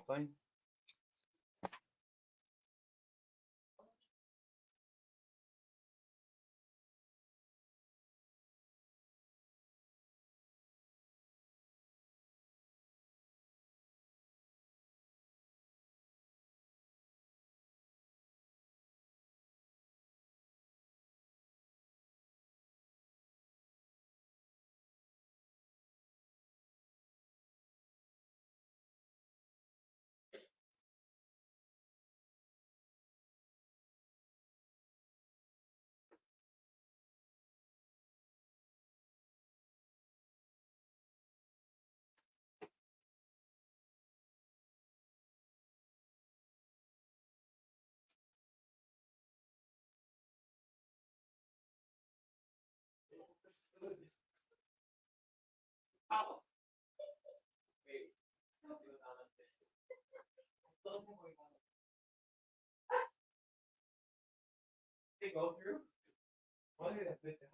Fine. They go through? What did I put that?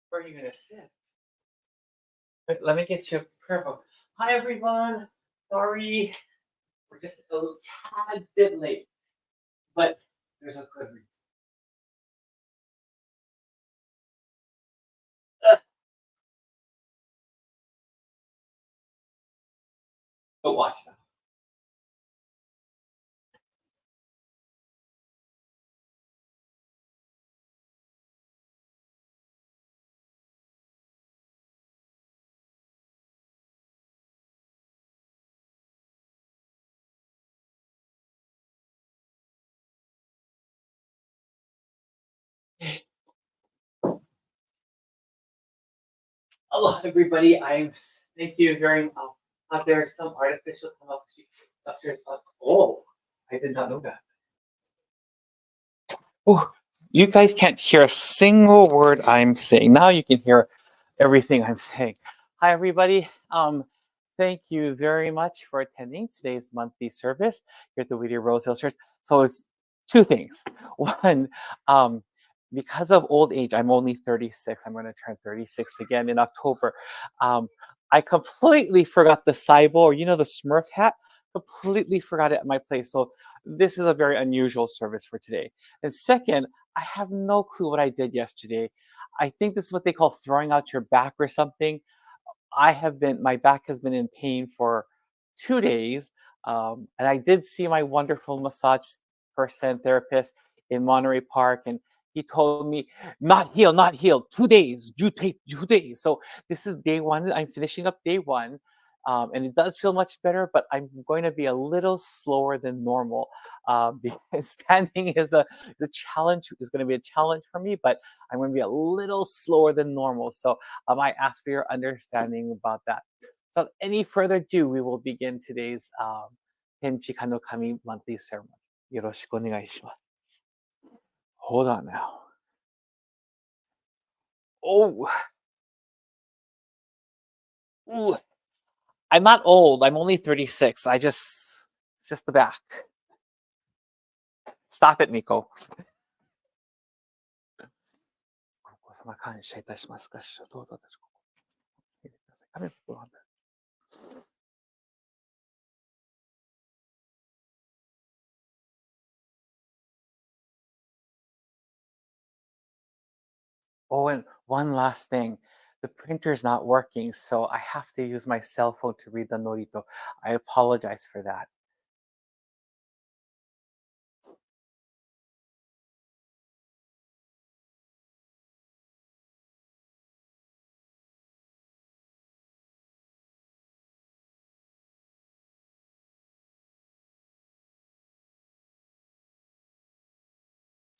Where are you gonna sit? Wait, let me get you purple. Hi everyone. Sorry, we're just a little tad bit late, but there's a good reason. But watch now. Hello everybody. Thank you very much. There's some artificial come upstairs. Oh, I did not know that. Oh, you guys can't hear a single word I'm saying. Now you can hear everything I'm saying. Hi, everybody. Thank you very much for attending today's monthly service here at the Whittier-Hill Church. So it's two things. One, because of old age, I'm only 36. I'm going to turn 36 again in October. I completely forgot the Saibo, or the Smurf hat. Completely forgot it at my place. So this is a very unusual service for today. And second, I have no clue what I did yesterday. I think this is what they call throwing out your back or something. My back has been in pain for 2 days. And I did see my wonderful massage person therapist in Monterey Park. And he told me, not heal, not heal, 2 days, you take 2 days. So this is day one. I'm finishing up day one. And it does feel much better, but I'm going to be a little slower than normal because standing is going to be a challenge for me, but I'm going to be a little slower than normal. So I ask for your understanding about that. So without any further ado, we will begin today's Tenchi Kane monthly ceremony. Yoroshiku onegaishimasu. Hold on now. Oh, ooh. I'm not old. I'm only 36. It's just the back. Stop it, Miko. お子様感謝いたしますが、どうぞ私ここに入れてください。紙袋なんだ。Oh, and one last thing. The printer's not working, so I have to use my cell phone to read the norito. I apologize for that.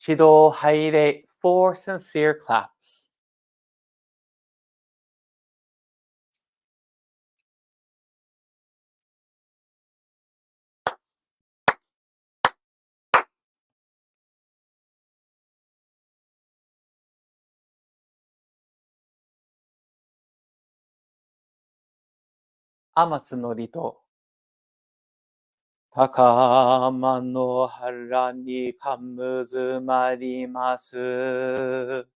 指導拝礼 four sincere claps. 天津のりと高間の原にかむずまります。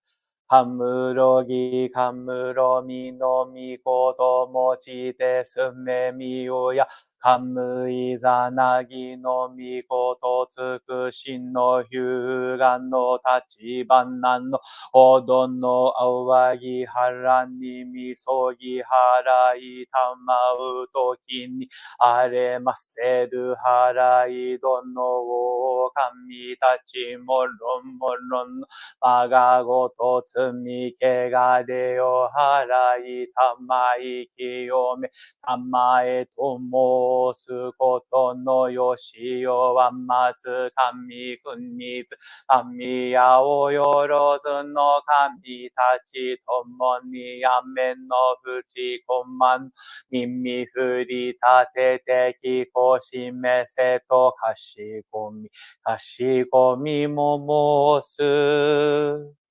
かむろぎかむろみのみこともちてすめみおやかむいざなぎのみことつくしのひゅうがのたちばなのおどのあわぎはらにみそぎはらいたまうときにあれませるはらいどのおかみたちもろもろのまがごとつみけがれをはらいたまいきよめたまえと申すことのよしおはまつかみくにつ神やおよろずの神たちともにやめのふちこまん耳振り立ててきこしめせとかしこみかしこみも申す。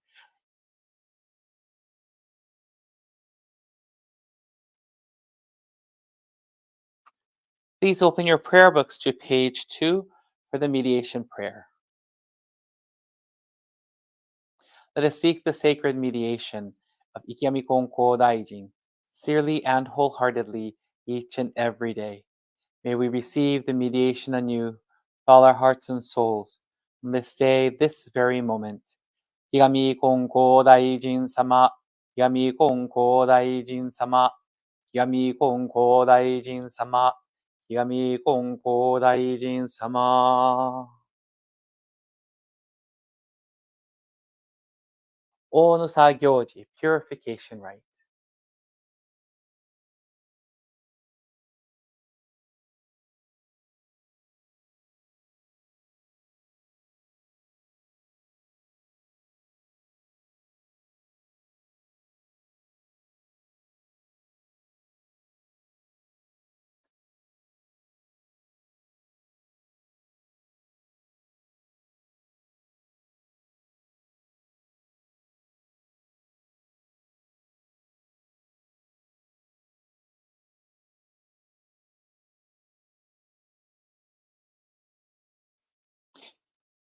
Please open your prayer books to page 2 for the mediation prayer. Let us seek the sacred mediation of Ikiyami Kongko Daijin sincerely and wholeheartedly each and every day. May we receive the mediation anew with all our hearts and souls from this day, this very moment. Ikiyami Kongko Daijin sama, Ikiyami Kongko Daijin sama, Ikiyami Kongko Daijin sama, Ikiyami Kongko Daijin sama. 大野作行事 Purification Rite.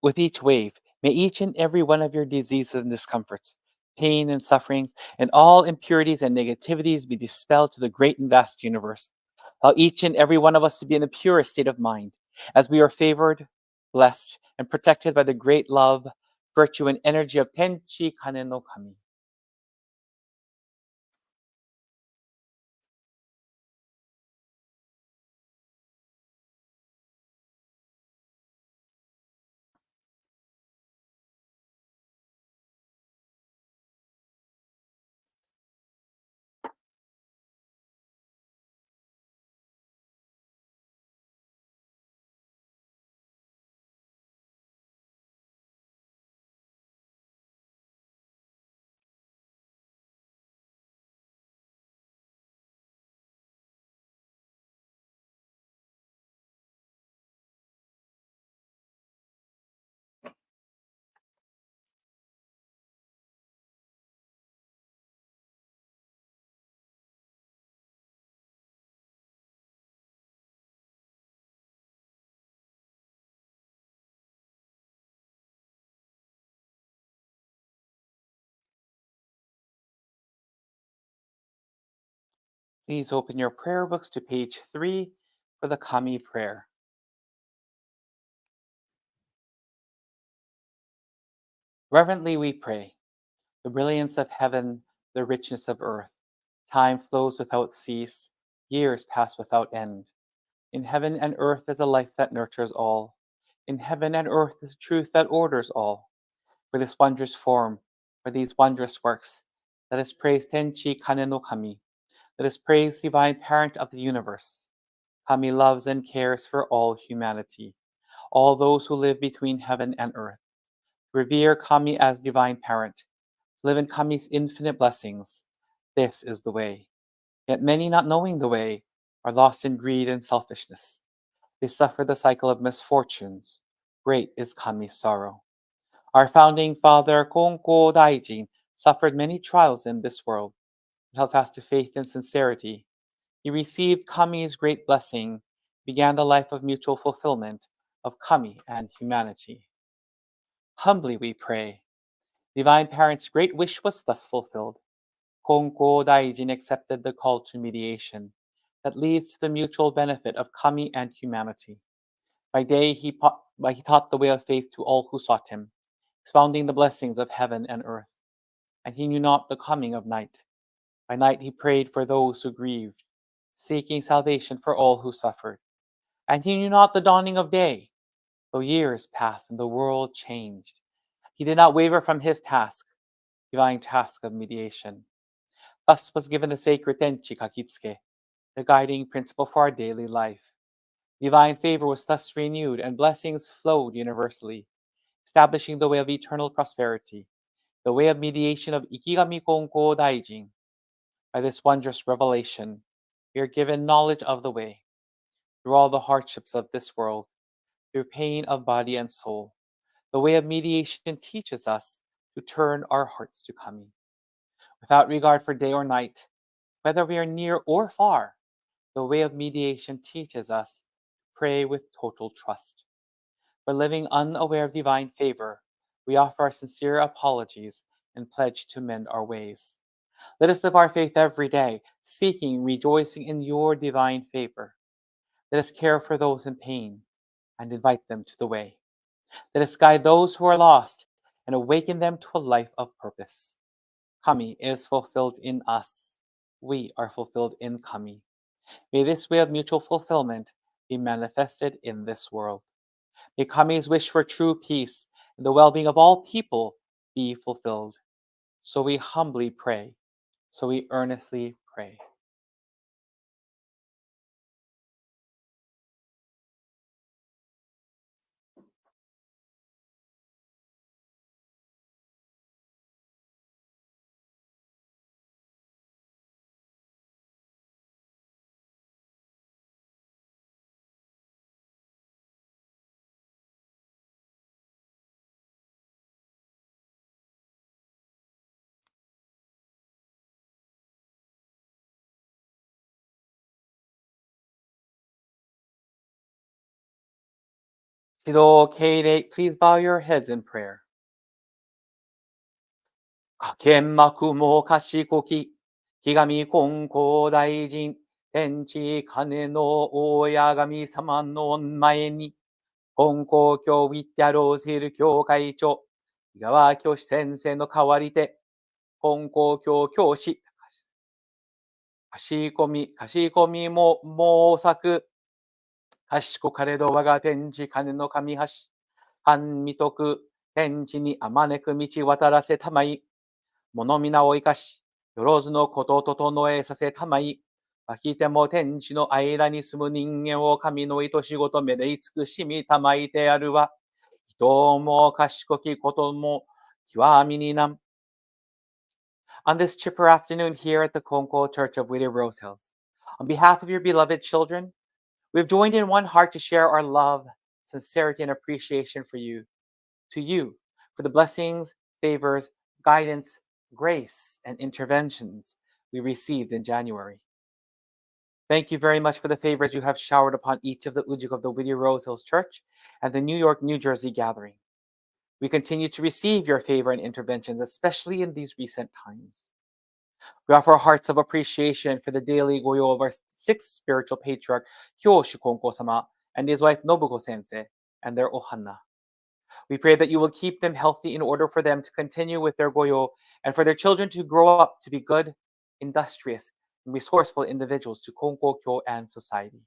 With each wave, may each and every one of your diseases and discomforts, pain and sufferings, and all impurities and negativities be dispelled to the great and vast universe. Allow each and every one of us to be in the purest state of mind, as we are favored, blessed, and protected by the great love, virtue, and energy of Tenchi Kane no Kami. Please open your prayer books to page 3 for the Kami prayer. Reverently we pray. The brilliance of heaven, the richness of earth. Time flows without cease, years pass without end. In heaven and earth is a life that nurtures all. In heaven and earth is truth that orders all. For this wondrous form, for these wondrous works, let us praise Tenchi Kane no Kami. Let us praise the divine parent of the universe. Kami loves and cares for all humanity, all those who live between heaven and earth. Revere Kami as divine parent. Live in Kami's infinite blessings. This is the way. Yet many, not knowing the way, are lost in greed and selfishness. They suffer the cycle of misfortunes. Great is Kami's sorrow. Our founding father, Konko Daijin, suffered many trials in this world. He held fast to faith and sincerity. He received Kami's great blessing, began the life of mutual fulfillment of Kami and humanity. Humbly we pray. Divine Parent's great wish was thus fulfilled. Konko Daijin accepted the call to mediation that leads to the mutual benefit of Kami and humanity. By day, he taught the way of faith to all who sought him, expounding the blessings of heaven and earth. And he knew not the coming of night. By night, he prayed for those who grieved, seeking salvation for all who suffered. And he knew not the dawning of day, though years passed and the world changed. He did not waver from his task, divine task of mediation. Thus was given the sacred Tenchi Kakitsuke, the guiding principle for our daily life. Divine favor was thus renewed, and blessings flowed universally, establishing the way of eternal prosperity, the way of mediation of Ikigami Konko Daijin. By this wondrous revelation, we are given knowledge of the way, through all the hardships of this world, through pain of body and soul. The way of mediation teaches us to turn our hearts to Kami. Without regard for day or night, whether we are near or far, the way of mediation teaches us to pray with total trust. For living unaware of divine favor, we offer our sincere apologies and pledge to mend our ways. Let us live our faith every day, seeking, rejoicing in your divine favor. Let us care for those in pain and invite them to the way. Let us guide those who are lost and awaken them to a life of purpose. Kami is fulfilled in us. We are fulfilled in Kami. May this way of mutual fulfillment be manifested in this world. May Kami's wish for true peace and the well-being of all people be fulfilled. So we humbly pray. So we earnestly pray. Sido Keirei, please bow your heads in prayer. Kakenmaku mo kashikoki, Kigami Konko Daijin, Tenchi Kane no Oyagami sama no mae ni, Konko kyo Whittier-Hill 教会長、井川教師先生の代わりて、金光教教師、かしこみも毛作、賢かれど我が天地金の神橋、半未徳、天地にあまねく道渡らせたまい、物皆を生かし、よろずのことを整えさせたまい、きても天地の間に住む人間を神の愛しごとめで慈しみたまいてあるは、人も賢きことも極みになん。On this chipper afternoon here at the Konko Church of Whittier-Rose Hills, on behalf of your beloved children, we've joined in one heart to share our love, sincerity, and appreciation for you, to you, for the blessings, favors, guidance, grace, and interventions we received in January. Thank you very much for the favors you have showered upon each of the Ujik of the Whittier-Rose Hills Church and the New York, New Jersey gathering. We continue to receive your favor and interventions, especially in these recent times. We offer hearts of appreciation for the daily goyo of our sixth spiritual patriarch, Kyoshu Konko-sama, and his wife Nobuko Sensei, and their ohana. We pray that you will keep them healthy in order for them to continue with their goyo and for their children to grow up to be good, industrious, and resourceful individuals to Konko Kyo and society.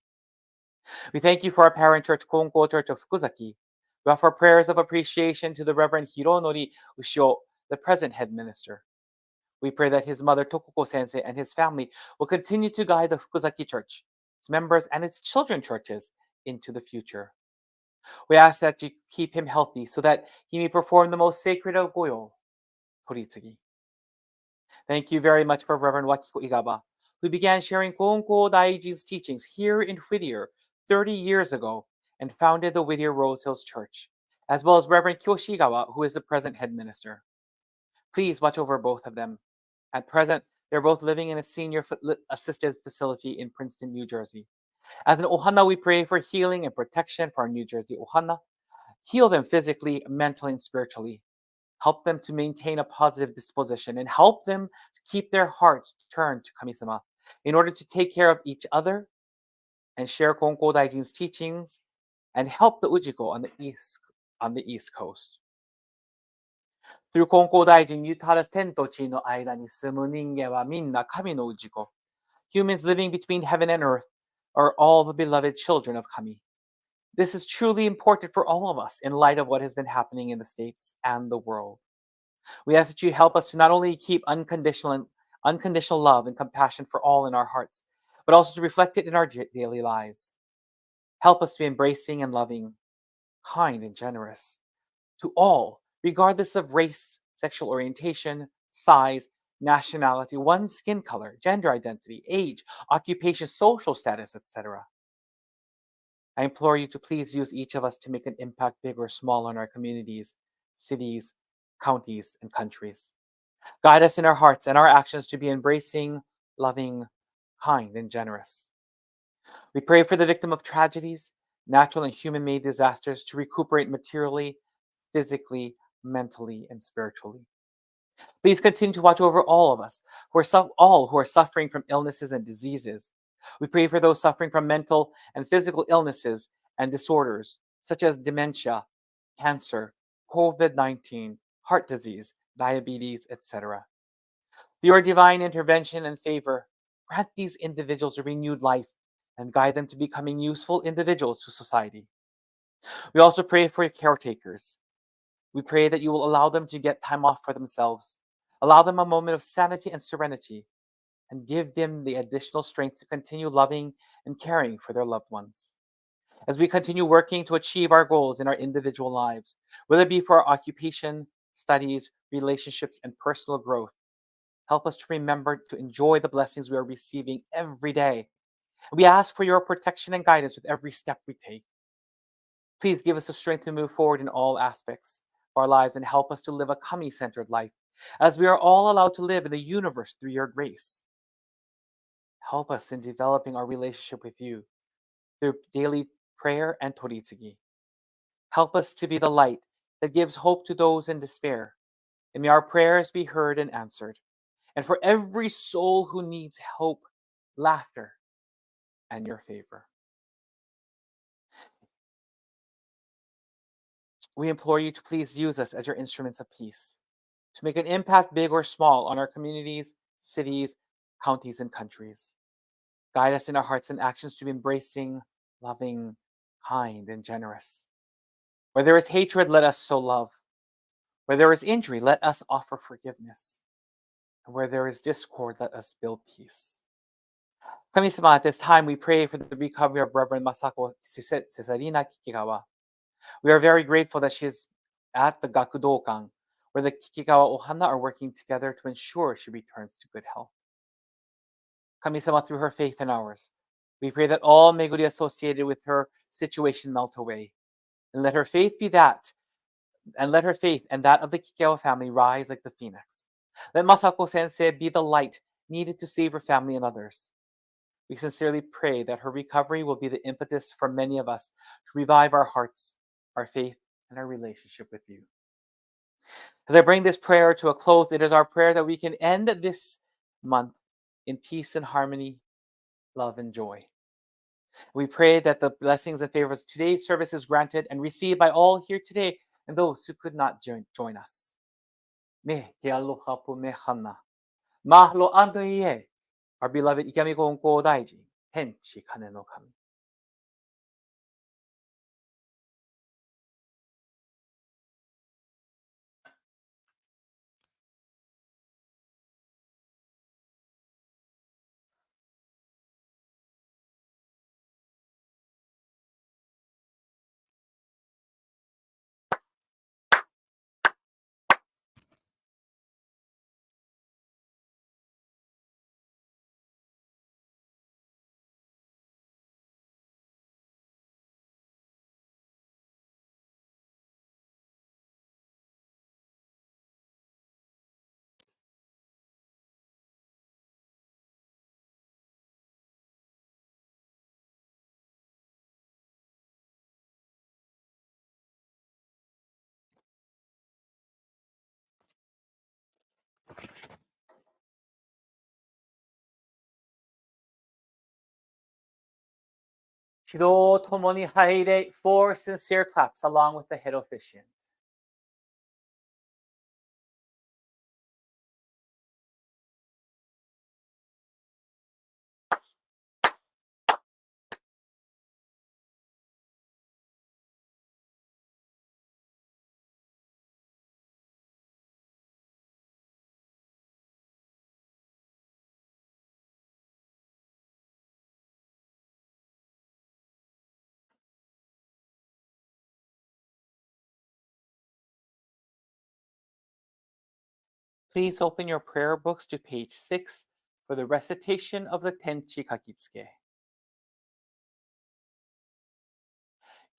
We thank you for our parent church, Konko Church of Fukuzaki. We offer prayers of appreciation to the Reverend Hironori Ushio, the present head minister. We pray that his mother, Tokoko Sensei, and his family will continue to guide the Fukuzaki Church, its members, and its children churches into the future. We ask that you keep him healthy so that he may perform the most sacred of goyo, Toritsugi. Thank you very much for Reverend Wakiko Igaba, who began sharing Konko Daiji's teachings here in Whittier 30 years ago and founded the Whittier Rose Hills Church, as well as Reverend Kyoshi Igawa, who is the present head minister. Please watch over both of them. At present, they're both living in a senior assisted facility in Princeton, New Jersey. As an ohana, we pray for healing and protection for our New Jersey ohana. Heal them physically, mentally, and spiritually. Help them to maintain a positive disposition and help them to keep their hearts turned to Kami-sama in order to take care of each other and share Konko Daijin's teachings and help the Ujiko on the East Coast. Through Konko Daijin, you taught us Tentochi no aida ni sumu ningen wa minna kami no Ujiko. Humans living between heaven and earth are all the beloved children of Kami. This is truly important for all of us in light of what has been happening in the States and the world. We ask that you help us to not only keep unconditional love and compassion for all in our hearts, but also to reflect it in our daily lives. Help us to be embracing and loving, kind and generous to all, regardless of race, sexual orientation, size, nationality, one's skin color, gender identity, age, occupation, social status, etc. I implore you to please use each of us to make an impact, big or small, on our communities, cities, counties, and countries. Guide us in our hearts and our actions to be embracing, loving, kind, and generous. We pray for the victim of tragedies, natural and human-made disasters to recuperate materially, physically, mentally, and spiritually. Please continue to watch over all of us, all who are suffering from illnesses and diseases. We pray for those suffering from mental and physical illnesses and disorders, such as dementia, cancer, COVID-19, heart disease, diabetes, etc. Through your divine intervention and favor, grant these individuals a renewed life and guide them to becoming useful individuals to society. We also pray for your caretakers. We pray that you will allow them to get time off for themselves, allow them a moment of sanity and serenity, and give them the additional strength to continue loving and caring for their loved ones. As we continue working to achieve our goals in our individual lives, whether it be for our occupation, studies, relationships, and personal growth, help us to remember to enjoy the blessings we are receiving every day. We ask for your protection and guidance with every step we take. Please give us the strength to move forward in all aspects of our lives and help us to live a Kami-centered life, as we are all allowed to live in the universe through your grace. Help us in developing our relationship with you through daily prayer and toritsugi. Help us to be the light that gives hope to those in despair, and may our prayers be heard and answered. And for every soul who needs hope, laughter, and your favor. We implore you to please use us as your instruments of peace, to make an impact, big or small, on our communities, cities, counties, and countries. Guide us in our hearts and actions to be embracing, loving, kind, and generous. Where there is hatred, let us sow love. Where there is injury, let us offer forgiveness. And where there is discord, let us build peace. Kami-sama, at this time, we pray for the recovery of Reverend Masako Cesarina Kikigawa. We are very grateful that she is at the Gakudokan, where the Kikigawa Ohana are working together to ensure she returns to good health. Kami-sama, through her faith and ours, we pray that all meguri associated with her situation melt away, and let her faith be that, and let her faith and that of the Kikigawa family rise like the phoenix. Let Masako Sensei be the light needed to save her family and others. We sincerely pray that her recovery will be the impetus for many of us to revive our hearts, our faith, and our relationship with you. As I bring this prayer to a close, it is our prayer that we can end this month in peace and harmony, love and joy. We pray that the blessings and favors of today's service is granted and received by all here today and those who could not join us. Me ke aloha po me hana. Mahalo ando ie. Our beloved Ikami Gonko Daiji, Tenchi Kane no Kami. Shido Tomoni Haide, 4 sincere claps along with the head officiant. Please open your prayer books to page 6 for the recitation of the Tenchi Kakitsuke.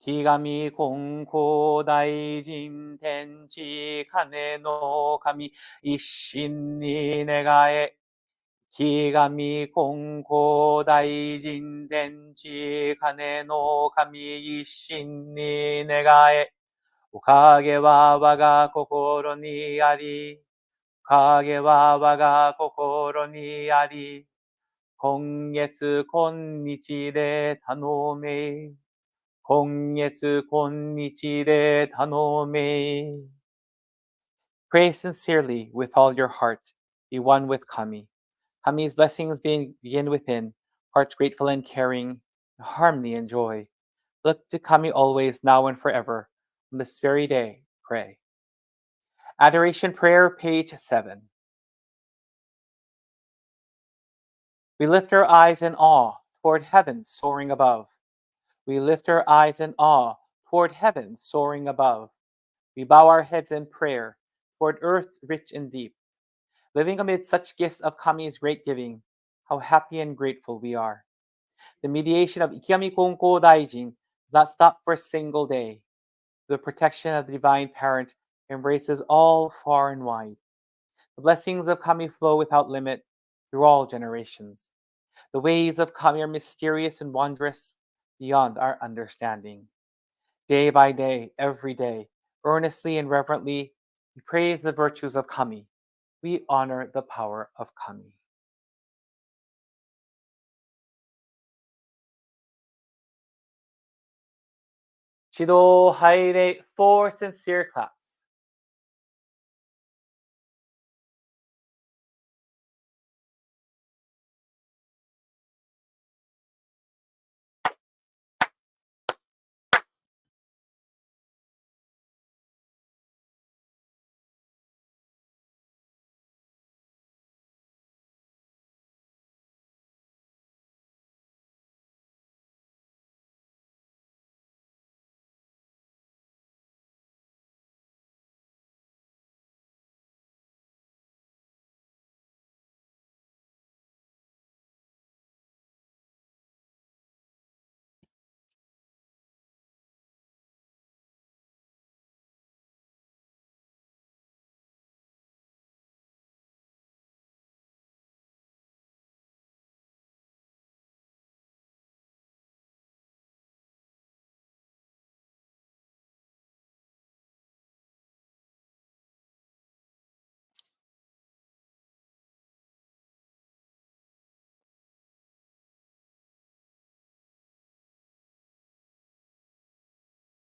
Kigami Konko Daijin Tenchi Kane no Kami Isshin ni Negae. Kigami Konko Daijin Tenchi Kane no Kami Isshin ni Negae. Ukage wa waga kokoro ni ari. Ukage wa waga kokoro ni ari. 今月今日で頼め。今月今日で頼め。Pray sincerely with all your heart. Be one with Kami. Kami's blessings begin within, hearts grateful and caring, harmony and joy. Look to Kami always, now and forever. On this very day, pray. Adoration Prayer, page 7. We lift our eyes in awe toward heaven soaring above. We lift our eyes in awe toward heaven soaring above. We bow our heads in prayer toward earth rich and deep. Living amid such gifts of Kami's great giving, how happy and grateful we are. The mediation of Ikami Konko Daijin does not stop for a single day. The protection of the Divine Parent embraces all far and wide. The blessings of Kami flow without limit through all generations. The ways of Kami are mysterious and wondrous beyond our understanding. Day by day, every day, earnestly and reverently, we praise the virtues of Kami. We honor the power of Kami. Chido Haire, 4 sincere claps.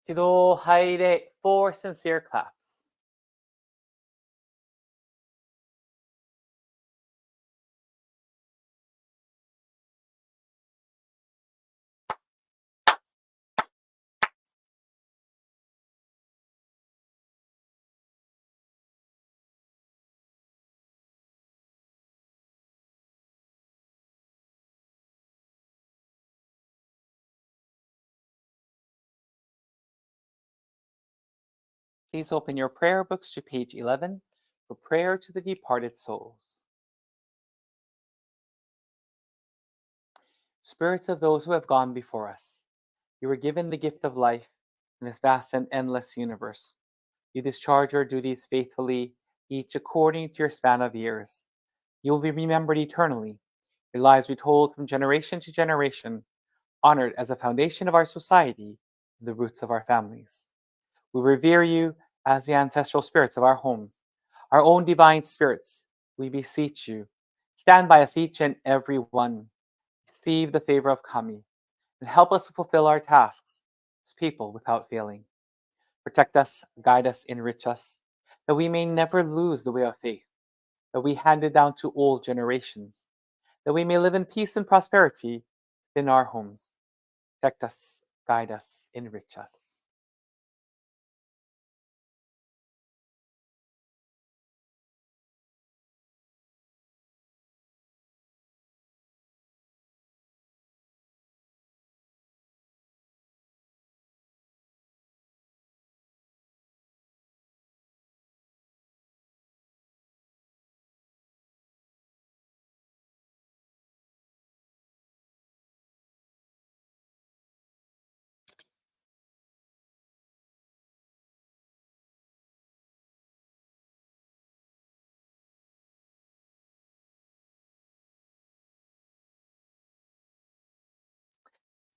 지도 하이레 four sincere claps. Please open your prayer books to page 11 for prayer to the departed souls. Spirits of those who have gone before us, you were given the gift of life in this vast and endless universe. You discharge your duties faithfully, each according to your span of years. You will be remembered eternally, your lives retold from generation to generation, honored as a foundation of our society and the roots of our families. We revere you as the ancestral spirits of our homes, our own divine spirits. We beseech you, stand by us each and every one. Receive the favor of Kami and help us to fulfill our tasks as people without failing. Protect us, guide us, enrich us, that we may never lose the way of faith, that we hand it down to old generations, that we may live in peace and prosperity in our homes. Protect us, guide us, enrich us.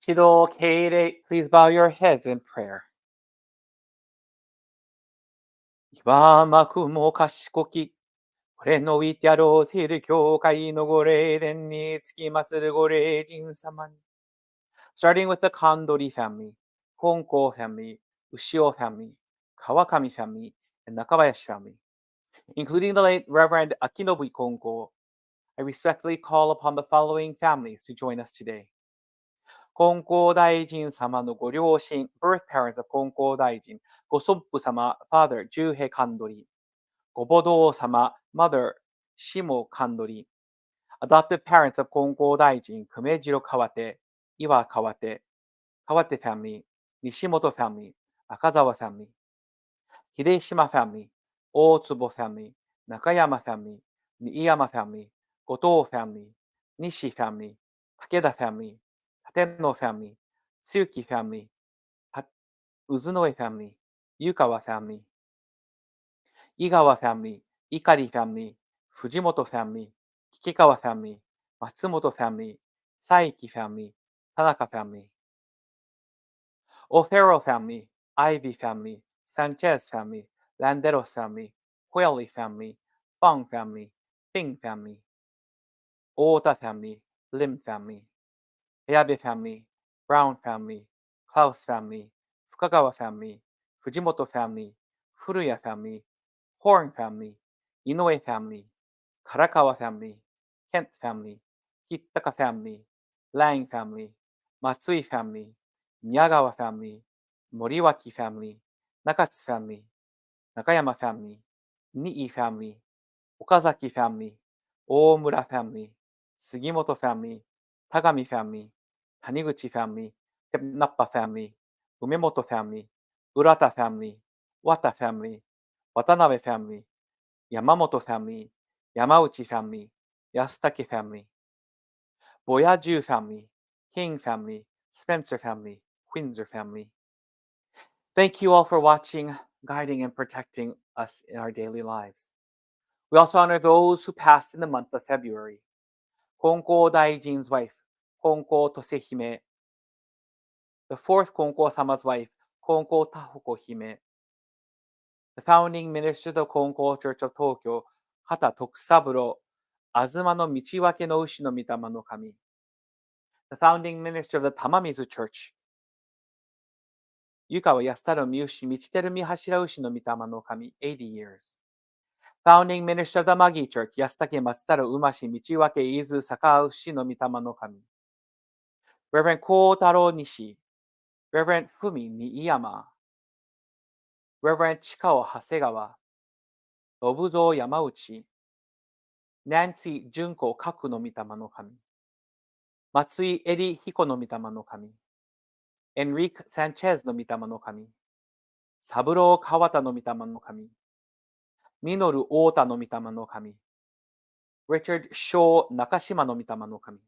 Chido Keire, please bow your heads in prayer. 岩幕も賢き、これのウィティアローセール教会のご霊殿につき祀るご霊人様に。Starting with the Kandori family, Honko family, Ushio family, Kawakami family, and Nakabayashi family, including the late Reverend Akinobu Konko, I respectfully call upon the following families to join us today. Konko Daijin sama no go ryoshin, birth parents of Konko Daijin, Gosoppu sama, father Juhei Kandori, Gobodo sama, mother Shimo Kandori, adoptive parents of Konko Daijin, Kumejiro Kawate, Iwa Kawate, Kawate family, Nishimoto family, Akazawa family, Hideshima family, Otsubo family, Nakayama family, Niiyama family, Goto family, Nishi family, Takeda family, Tateno family, Tsuki family, Uzunoe family, Yukawa family, Igawa family, Ikari family, Fujimoto family, Kikikawa family, Matsumoto family, Saiki family, Tanaka family, O'Farrell family, Ivy family, Sanchez family, Landeros family, Hueli family, Fong family, Ping family, Ota family, Lim family, Hayabe family, Brown family, Klaus family, Fukagawa family, Fujimoto family, Furuya family, Horn family, Inoue family, Karakawa family, Kent family, Kitaka family, Lang family, Matsui family, Miyagawa family, Moriwaki family, Nakatsu family, Nakayama family, Nii family, Okazaki family, Omura family, Sugimoto family, Tagami family, Taniguchi family, Nappa family, Umemoto family, Urata family, Wata family, Watanabe family, Yamamoto family, Yamauchi family, Yasutake family, Boyaju family, King family, Spencer family, Windsor family. Thank you all for watching, guiding, and protecting us in our daily lives. We also honor those who passed in the month of February. Konko Daijin's wife, Konko Tosehime. The fourth Konko-sama's wife, Konko Tahoko Hime. The founding minister of the Konko Church of Tokyo, Hata Tokusaburo, Azuma no Michiwake no Ushi no Mitama no Kami. The founding minister of the Tamamizu Church, ゆかは安太郎三牛道照見柱牛の御霊の神80 years. Founding Minister of the Magi Church, 安武松太郎馬氏道分け伊豆坂牛の御霊の神 Reverend 幸太郎西 Reverend 文新山 Reverend 近尾長谷川信蔵山内 Nancy 純子角の御霊の神松井エリ彦の御霊の神エンリック・サンチェズの御霊の神三郎川田の御霊の神ミノル・太田の御霊の神 Richard Shaw 中島の御霊の神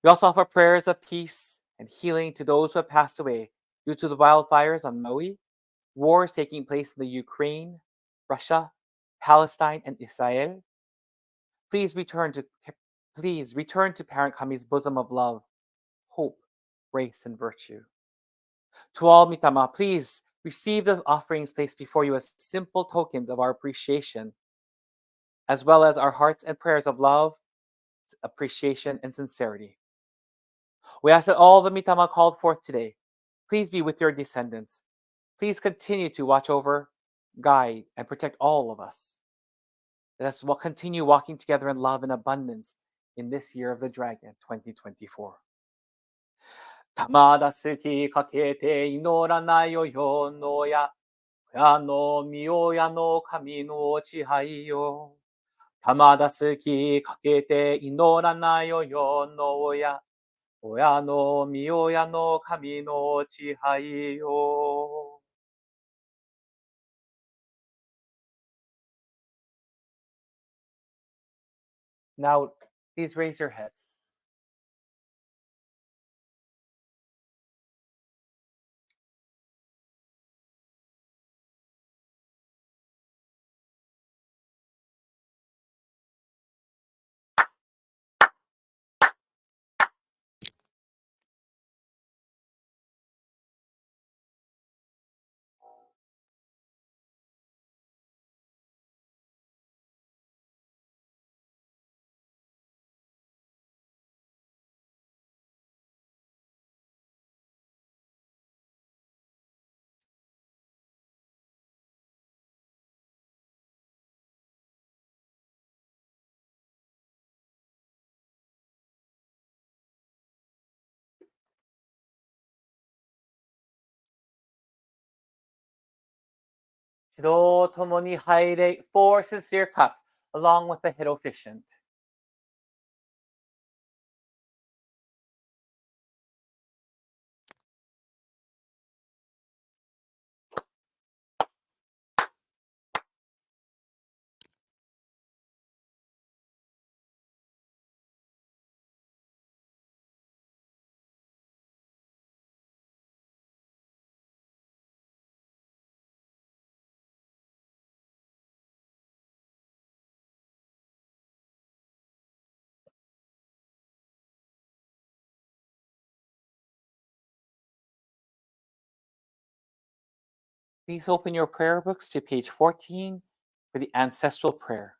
We also offer prayers of peace and healing to those who have passed away due to the wildfires on Maui, wars taking place in the Ukraine, Russia, Palestine, and Israel. Please return to Parent Kami's bosom of love, hope, grace, and virtue. To all Mitama, please receive the offerings placed before you as simple tokens of our appreciation, as well as our hearts and prayers of love, appreciation, and sincerity. We ask that all the Mitama called forth today, please be with your descendants. Please continue to watch over, guide, and protect all of us. Let us continue walking together in love and abundance in this year of the dragon, 2024. 玉だすきかけて祈らないよよのや、親のみ親の神の支配よ。玉だすきかけて祈らないよよの親、親のみ親の神の支配よ。Now, please raise your heads. Tomoni haire 4 sincere claps along with the head officiant. Please open your prayer books to page 14 for the ancestral prayer.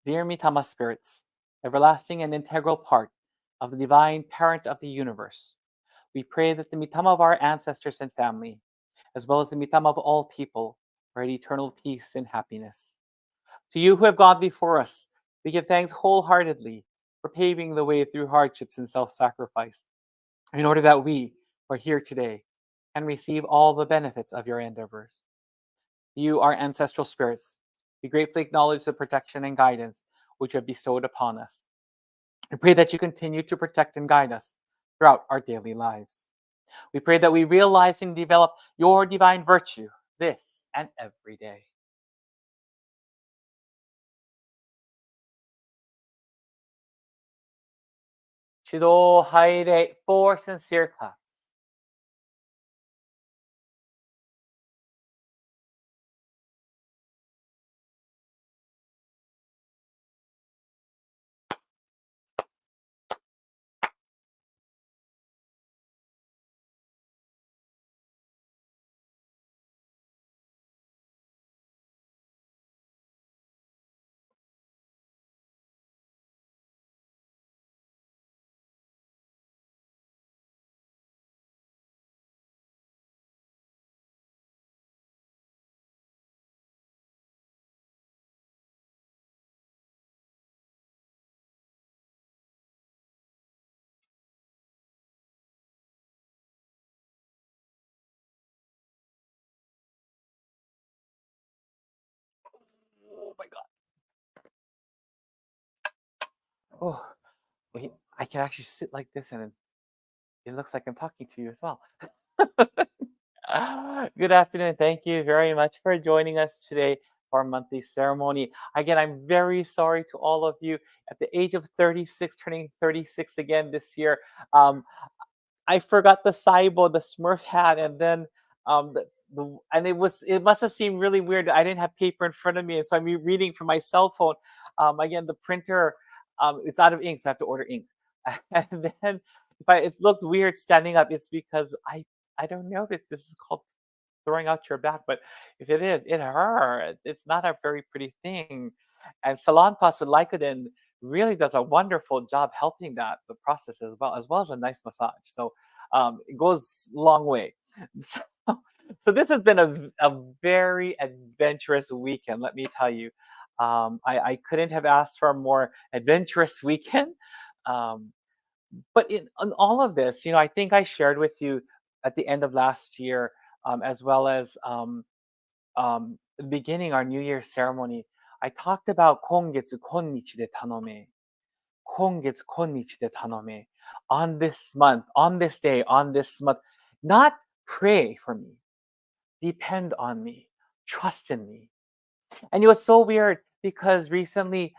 Dear Mitama spirits, everlasting and integral part of the divine parent of the universe, we pray that the Mitama of our ancestors and family, as well as the Mitama of all people, are at eternal peace and happiness. To you who have gone before us, we give thanks wholeheartedly for paving the way through hardships and self-sacrifice, in order that we who are here today can receive all the benefits of your endeavors. You, our ancestral spirits, we gratefully acknowledge the protection and guidance which you have bestowed upon us. We pray that you continue to protect and guide us throughout our daily lives. We pray that we realize and develop your divine virtue this and every day. Chido Haire 4 sincere claps. Oh, wait, I can actually sit like this and it looks like I'm talking to you as well. Good afternoon. Thank you very much for joining us today for our monthly ceremony. Again, I'm very sorry to all of you at the age of 36, turning 36 again this year. Um, I forgot the Saibo, the Smurf hat, and then and it must have seemed really weird. I didn't have paper in front of me, and so I'm reading from my cell phone. Again, the printer it's out of ink, so I have to order ink. And then if it looked weird standing up, it's because I don't know if this is called throwing out your back, but if it is, it hurts. It's not a very pretty thing. And Salonpas with Lycodin really does a wonderful job helping that the process as well as a nice massage. So it goes a long way. So, so this has been a very adventurous weekend, let me tell you. I couldn't have asked for a more adventurous weekend. Um, but in all of this, I think I shared with you at the end of last year, as well as the beginning our New Year ceremony. I talked about 今月今日で頼め. 今月今日で頼め. On this month, on this day, on this month. Not pray for me. Depend on me. Trust in me. And it was so weird because recently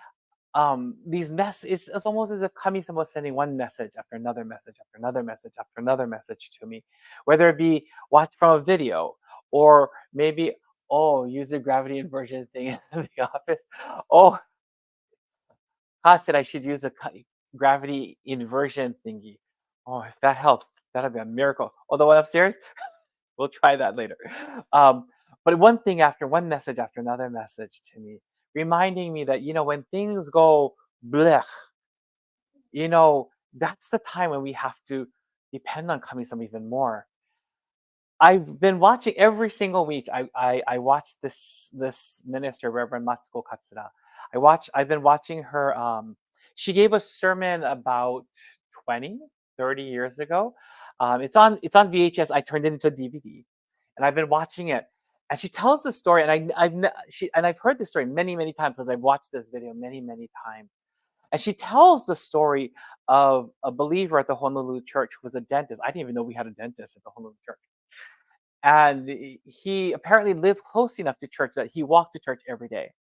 it's almost as if Kami-sama was sending one message after another message after another message after another message to me, whether it be watch from a video or maybe use a gravity inversion thing in the office. Oh, Ha said I should use a gravity inversion thingy. Oh, if that helps, that'll be a miracle. Oh, the one upstairs, we'll try that later. Um, but one message after another message to me, reminding me that when things go blech, that's the time when we have to depend on Kami-sama even more. I've been watching every single week. I watch this minister, Reverend Matsuko Katsura. I've been watching her. She gave a sermon about 20, 30 years ago. It's on VHS. I turned it into a DVD, and I've been watching it. And she tells the story, and I've heard this story many many times because I've watched this video many many times. And she tells the story of a believer at the Honolulu church who was a dentist. I didn't even know we had a dentist at the Honolulu church. And he apparently lived close enough to church that he walked to church every day.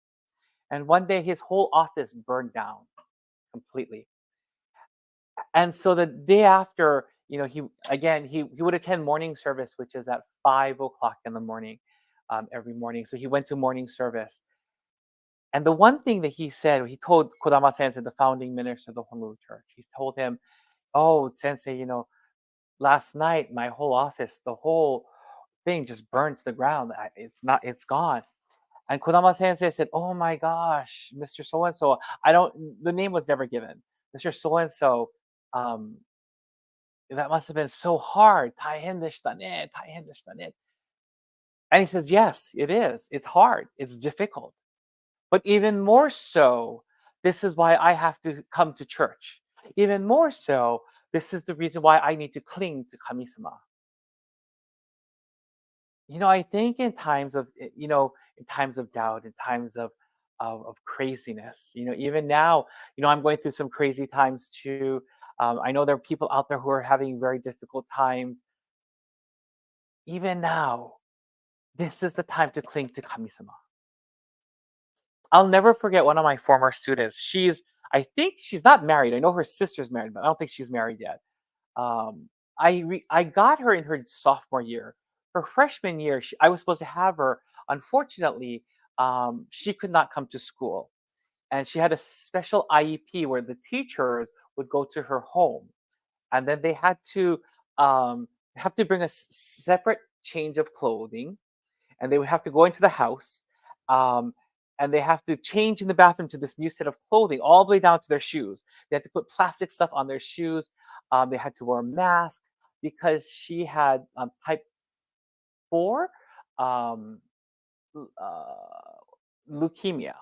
And one day his whole office burned down completely. And so the day after, he would attend morning service, which is at 5 o'clock in the morning, every morning. So he went to morning service. And the one thing that he told Kodama Sensei, the founding minister of the Honolulu church, he told him, "Oh, Sensei, last night my whole office, the whole thing just burned to the ground. It's gone." And Kodama Sensei said, "Oh my gosh, Mr. So and so, the name was never given. Mr. So and so, um, that must have been so hard. 大変でしたね, 大変でしたね." And he says, "Yes, it is. It's hard. It's difficult. But even more so, this is why I have to come to church. Even more so, this is the reason why I need to cling to Kami-sama." I think in times of doubt, in times of craziness, even now, I'm going through some crazy times too. I know there are people out there who are having very difficult times. Even now, this is the time to cling to Kami-sama. I'll never forget one of my former students. I think she's not married. I know her sister's married, but I don't think she's married yet. Um, I got her in her sophomore year. Her freshman year, I was supposed to have her. Unfortunately, she could not come to school, and she had a special IEP where the teachers would go to her home, and then they had to bring a separate change of clothing, and they would have to go into the house. Um, and they have to change in the bathroom to this new set of clothing, all the way down to their shoes. They had to put plastic stuff on their shoes. They had to wear a mask because she had type 4 um, uh, leukemia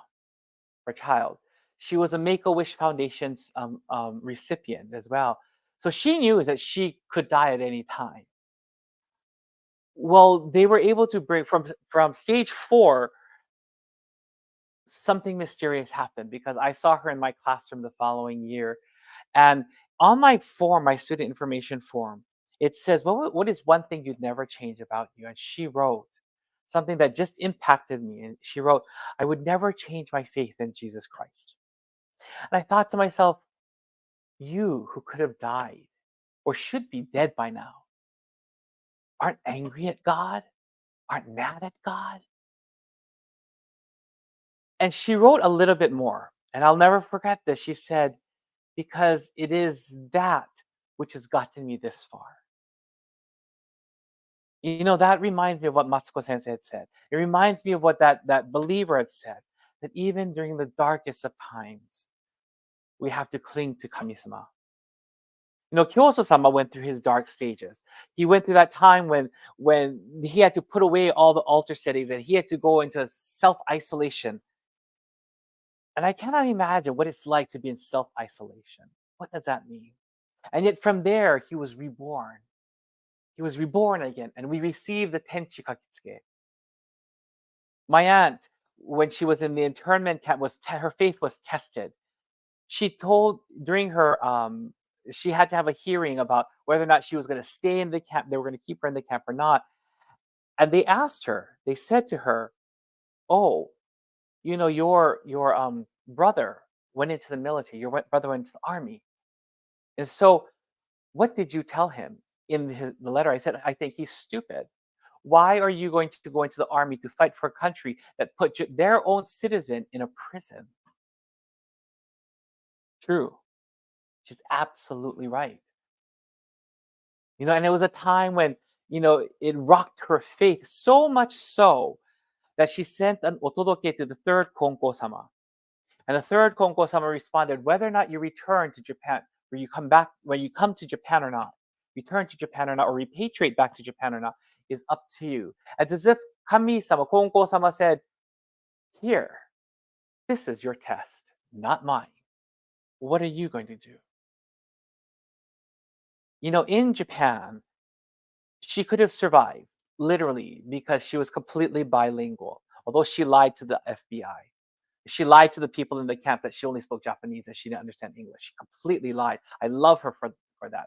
for child. She was a Make a Wish Foundation's recipient as well. So she knew that she could die at any time. Well, they were able to bring from stage 4 something mysterious happened because I saw her in my classroom the following year. And on my form, my student information form, it says, what is one thing you'd never change about you? And she wrote something that just impacted me. And she wrote, I would never change my faith in Jesus Christ. And I thought to myself, you who could have died or should be dead by now aren't angry at God, aren't mad at God. And she wrote a little bit more. And I'll never forget this. She said, because it is that which has gotten me this far. That reminds me of what Matsuko Sensei had said. It reminds me of what that believer had said, that even during the darkest of times, we have to cling to Kami-sama. Kyoso-sama went through his dark stages. He went through that time when he had to put away all the altar settings and he had to go into self-isolation. And I cannot imagine what it's like to be in self-isolation. What does that mean? And yet from there, he was reborn. He was reborn again, and we received the Tenchi Kakitsuke. My aunt, when she was in the internment camp, her faith was tested. She told during her she had to have a hearing about whether or not she was going to stay in the camp. They were going to keep her in the camp or not. And they asked her. They said to her, "Oh, your brother went into the military. Your brother went into the army. And so, what did you tell him in the letter?" I said, "I think he's stupid. Why are you going to go into the army to fight for a country that put their own citizen in a prison?" True. She's absolutely right. And it was a time when, it rocked her faith so much so that she sent an otodoke to the third Konko-sama. And the third Konko-sama responded, whether or not you return to Japan, or you come back, when you come to Japan or not, return to Japan or not, or repatriate back to Japan or not, is up to you. It's as if Kami-sama, Konko-sama said, here, this is your test, not mine. What are you going to do? In Japan, she could have survived, literally, because she was completely bilingual, although she lied to the FBI. She lied to the people in the camp that she only spoke Japanese and she didn't understand English. She completely lied. I love her for that.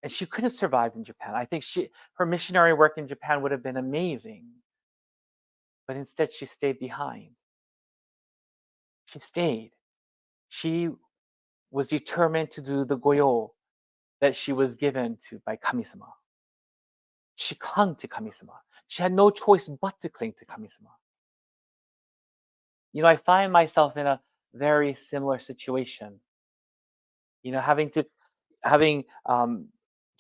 And she could have survived in Japan. I think her missionary work in Japan would have been amazing. But instead, she stayed behind. She stayed. She was determined to do the goyo that she was given to by Kami-sama. She clung to Kami-sama. She had no choice but to cling to Kami-sama. I find myself in a very similar situation. Having to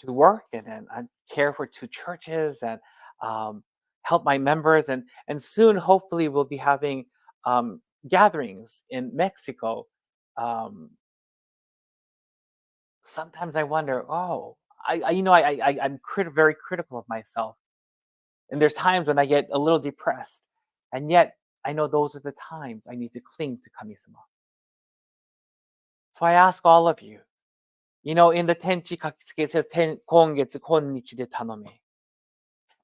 work and care for two churches and help my members and soon hopefully we'll be having gatherings in Mexico. Um, Sometimes I wonder, oh, I'm very critical of myself, and there's times when I get a little depressed, and yet I know those are the times I need to cling to Kami-sama. So I ask all of you, in the Tenchi Kakitsuke, it says, Kongetsu konnichi de tanome.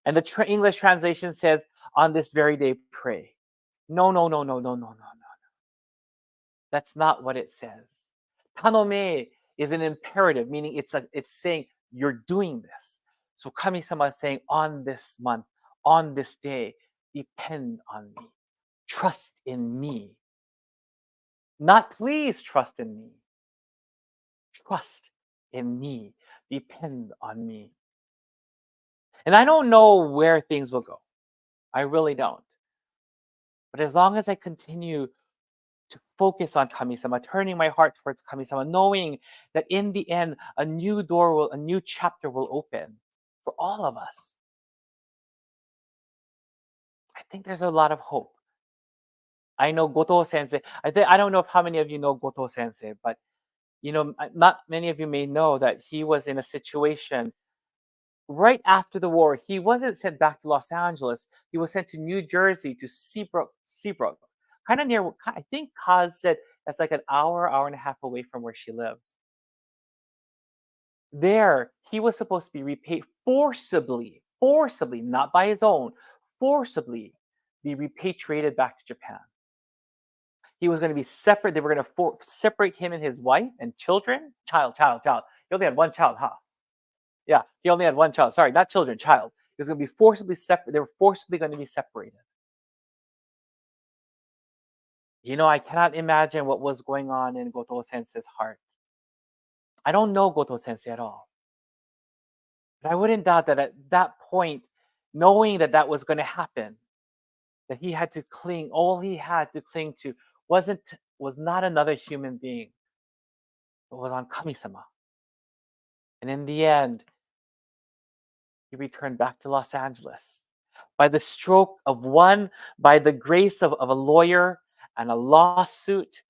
And the English translation says, on this very day, pray. No, no, no, no, no, no, no, no. That's not what it says. Tanome is an imperative, meaning it's saying you're doing this. So Kami-sama is saying, on this month, on this day, depend on me. Trust in me. Not please trust in me. Trust in me. Depend on me. And I don't know where things will go. I really don't. But as long as I continue to focus on Kami-sama, turning my heart towards Kami-sama, knowing that in the end, a new chapter will open for all of us. I think there's a lot of hope. I know Goto Sensei. I don't know how many of you know Goto Sensei, but not many of you may know that he was in a situation right after the war. He wasn't sent back to Los Angeles. He was sent to New Jersey to Seabrook, kind of near. I think Kaz said that's like an hour and a half away from where she lives. There, he was supposed to be repaid forcibly, not by his own, forcibly be repatriated back to Japan. He was going to be separate. They were going to separate him and his wife and children. Child. He only had one child, huh? Yeah, he only had one child. Sorry, not children, child. He was going to be forcibly separate. They were forcibly going to be separated. I cannot imagine what was going on in Goto Sensei's heart. I don't know Goto Sensei at all. But I wouldn't doubt that at that point, knowing that that was going to happen, that he had to cling, all he had to cling to was not another human being. It was on Kami-sama. And in the end, he returned back to Los Angeles. By the stroke of by the grace of a lawyer and a lawsuit,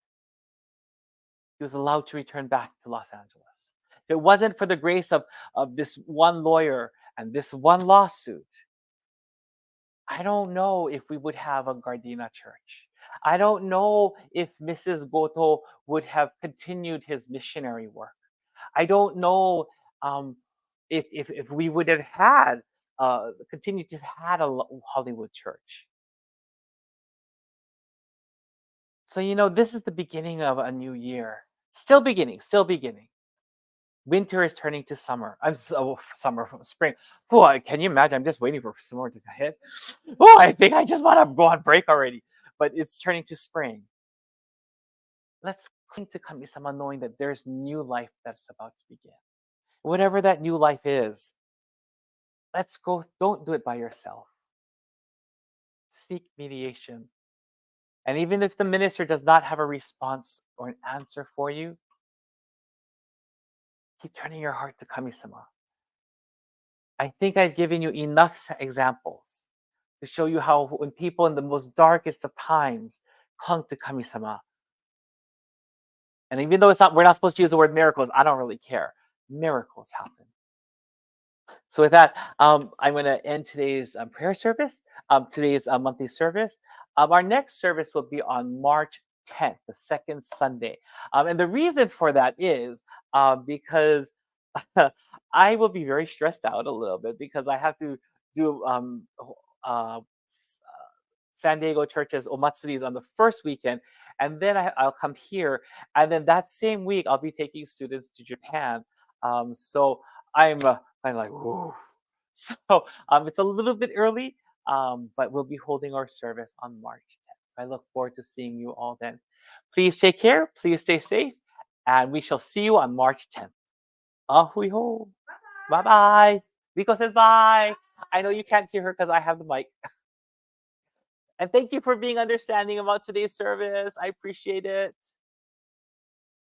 he was allowed to return back to Los Angeles. If it wasn't for the grace of this one lawyer and this one lawsuit, I don't know if we would have a Gardena church. I don't know if Mrs. Goto would have continued his missionary work. I don't know if we would have had continued to have had a Hollywood church. So this is the beginning of a new year. Still beginning. Winter is turning to summer. Summer from spring. Oh, can you imagine? I'm just waiting for summer to hit. Oh, I think I just want to go on break already. But it's turning to spring. Let's cling to Kami-sama knowing that there's new life that's about to begin. Whatever that new life is, let's go. Don't do it by yourself. Seek mediation. And even if the minister does not have a response or an answer for you, keep turning your heart to Kami-sama. I think I've given you enough examples to show you how when people in the most darkest of times clung to Kami-sama. And even though we're not supposed to use the word miracles, I don't really care. Miracles happen. So with that, I'm going to end today's prayer service, today's monthly service. Our next service will be on March 10th, the second Sunday. And the reason for that is because I will be very stressed out a little bit because I have to do San Diego churches omatsuris on the first weekend, and then I'll come here, and then that same week I'll be taking students to Japan. So I'm like, whoa. So it's a little bit early, but we'll be holding our service on March 10th. I look forward to seeing you all then. Please take care. Please stay safe, and we shall see you on March 10th. Ahui ho. Bye bye. Rico says bye. I know you can't hear her because I have the mic. And thank you for being understanding about today's service. I appreciate it.